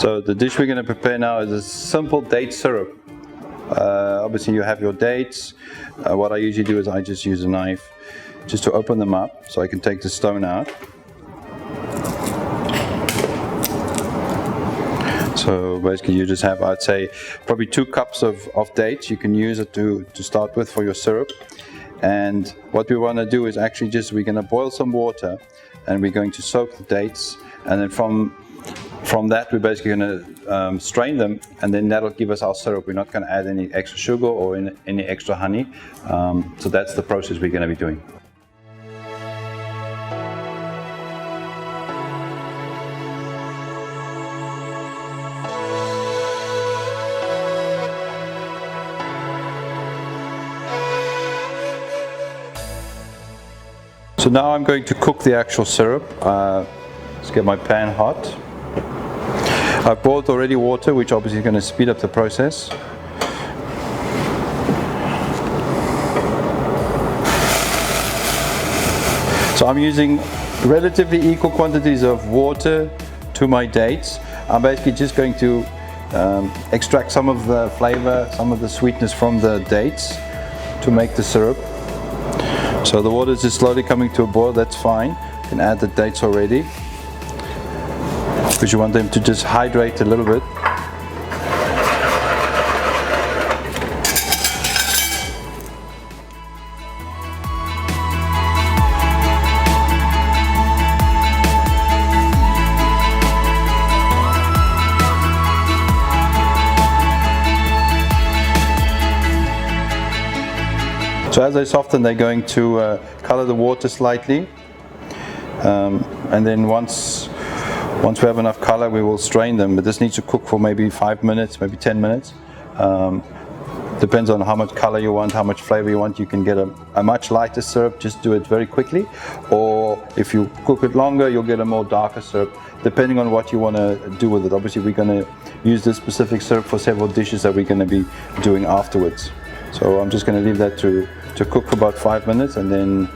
So the dish we're going to prepare now is a simple date syrup. Obviously you have your dates. What I usually do is I just use a knife just to open them up so I can take the stone out. So basically you just have, I'd say, probably 2 cups of dates. You can use it to start with for your syrup. And what we want to do is actually we're going to boil some water and we're going to soak the dates, and then from that we're basically going to strain them, and then that'll give us our syrup. We're not going to add any extra sugar or any extra honey. So that's the process we're going to be doing. So now I'm going to cook the actual syrup. Let's get my pan hot. I've boiled already water, which obviously is going to speed up the process. So I'm using relatively equal quantities of water to my dates. I'm basically just going to extract some of the flavor, some of the sweetness from the dates to make the syrup. So the water is just slowly coming to a boil. That's fine. You can add the dates already, because you want them to just hydrate a little bit. So as they soften, they're going to color the water slightly, and then once we have enough color, we will strain them. But this needs to cook for maybe 5 minutes, maybe 10 minutes. Depends on how much color you want, how much flavor you want. You can get a much lighter syrup, just do it very quickly. Or if you cook it longer, you'll get a more darker syrup, depending on what you want to do with it. Obviously, we're going to use this specific syrup for several dishes that we're going to be doing afterwards. So I'm just going to leave that to cook for about 5 minutes, and then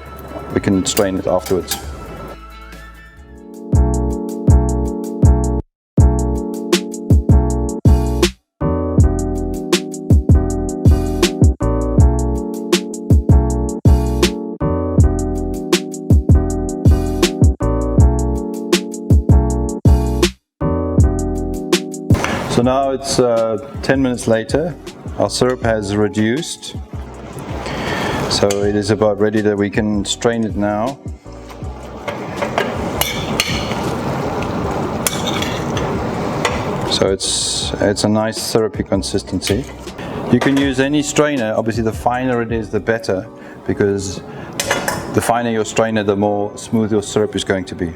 we can strain it afterwards. So now it's 10 minutes later. Our syrup has reduced. So it is about ready that we can strain it now. So it's a nice syrupy consistency. You can use any strainer. Obviously the finer it is, the better, because the finer your strainer, the more smooth your syrup is going to be.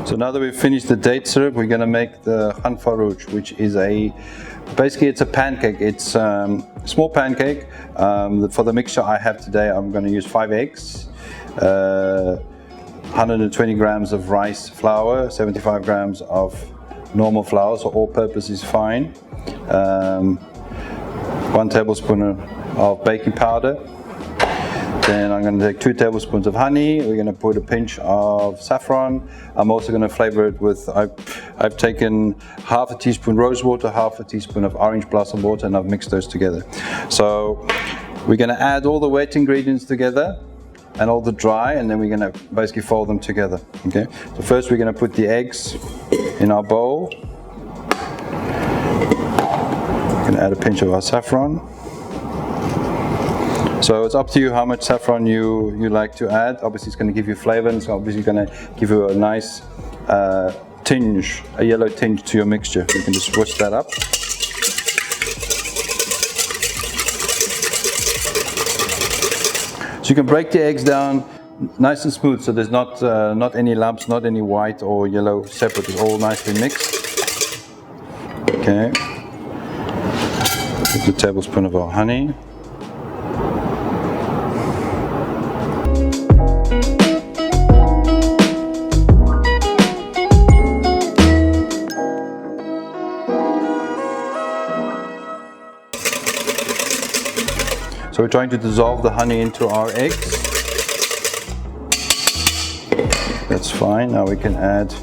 So now that we've finished the date syrup, we're going to make the khanfarosh, which is basically it's a pancake. It's a small pancake. For the mixture I have today, I'm going to use 5 eggs, 120 grams of rice flour, 75 grams of normal flour, so all purpose is fine, 1 tablespoon of baking powder. Then I'm going to take 2 tablespoons of honey. We're going to put a pinch of saffron. I'm also going to flavor it with, I've taken half a teaspoon rose water, half a teaspoon of orange blossom water, and I've mixed those together. So we're going to add all the wet ingredients together, and all the dry, and then we're going to basically fold them together. Okay, so first we're going to put the eggs in our bowl. We're going to add a pinch of our saffron. So it's up to you how much saffron you like to add. Obviously it's going to give you flavor, and it's obviously going to give you a nice tinge, a yellow tinge to your mixture. You can just whisk that up. So you can break the eggs down nice and smooth, so there's not any lumps, not any white or yellow separate. It's all nicely mixed. Okay. Put a tablespoon of our honey. So we're trying to dissolve the honey into our eggs. That's fine. Now we can add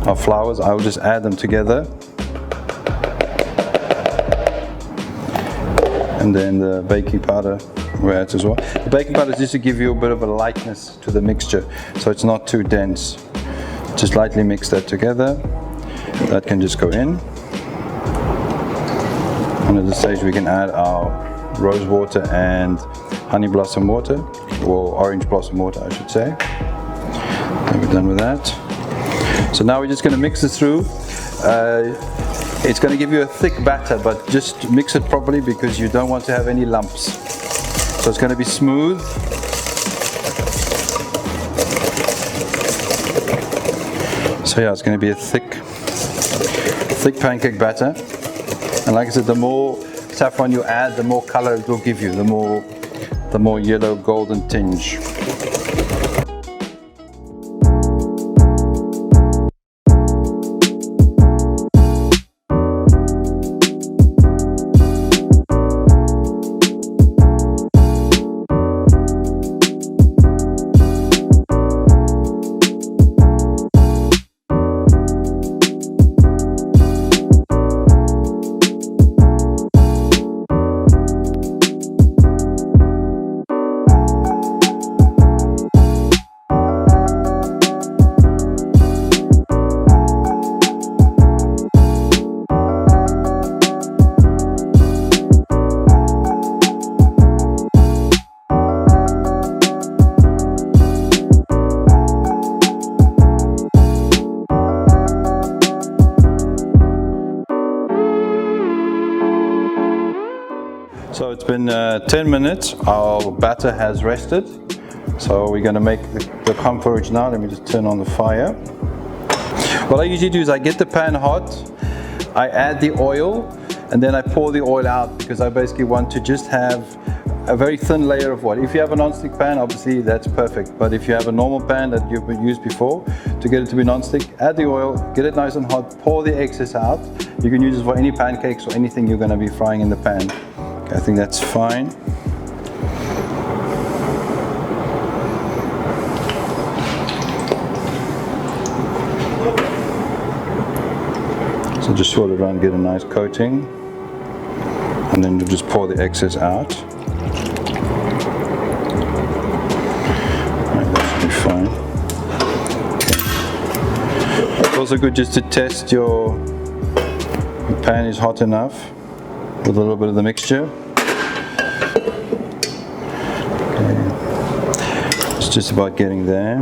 our flowers. I will just add them together. And then the baking powder we add as well. The baking powder is just to give you a bit of a lightness to the mixture, so it's not too dense. Just lightly mix that together. That can just go in. And at this stage we can add our rose water and honey blossom water, or orange blossom water I should say. And we're done with that. So now we're just going to mix this through. It's going to give you a thick batter, but just mix it properly because you don't want to have any lumps. So it's going to be smooth. So yeah, it's going to be a thick pancake batter. And like I said, the more saffron you add, the more color it will give you, the more yellow golden tinge. So it's been 10 minutes, our batter has rested. So we're going to make the khanfarosh now. Let me just turn on the fire. What I usually do is I get the pan hot, I add the oil, and then I pour the oil out because I basically want to just have a very thin layer of oil. If you have a non-stick pan, obviously that's perfect. But if you have a normal pan that you've used before, to get it to be non-stick, add the oil, get it nice and hot, pour the excess out. You can use it for any pancakes or anything you're going to be frying in the pan. I think that's fine. So just swirl it around, get a nice coating, and then you just pour the excess out. Right, that should be fine. Okay. It's also good just to test your pan is hot enough with a little bit of the mixture. Okay. It's just about getting there.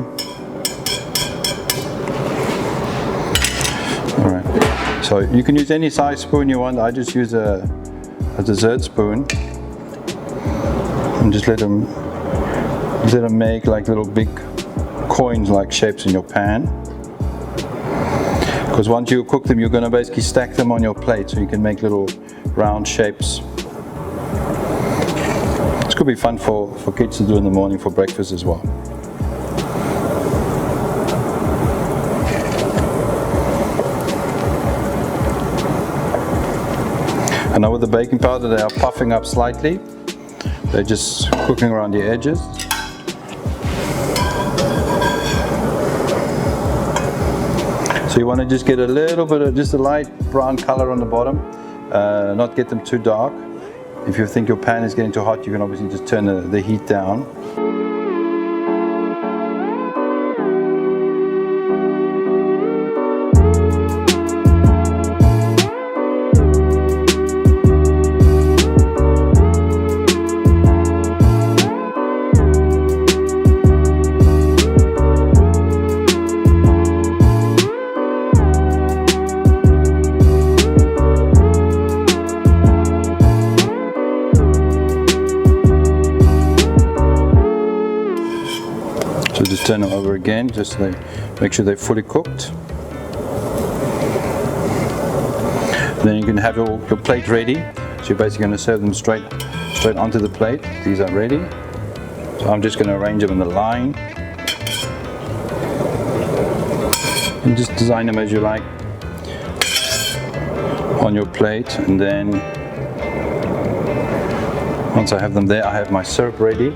Alright, so you can use any size spoon you want. I just use a dessert spoon and just let them make like little big coins like shapes in your pan. Because once you cook them, you're going to basically stack them on your plate so you can make little round shapes. This could be fun for kids to do in the morning for breakfast as well. And now with the baking powder, they are puffing up slightly. They're just cooking around the edges. So you want to just get a little bit of just a light brown color on the bottom. Not get them too dark. If you think your pan is getting too hot, you can obviously just turn the heat down. just turn them over again, just so they make sure they're fully cooked. Then you can have your plate ready. So you're basically going to serve them straight onto the plate. These are ready. So I'm just going to arrange them in the line. And just design them as you like on your plate. And then once I have them there, I have my syrup ready.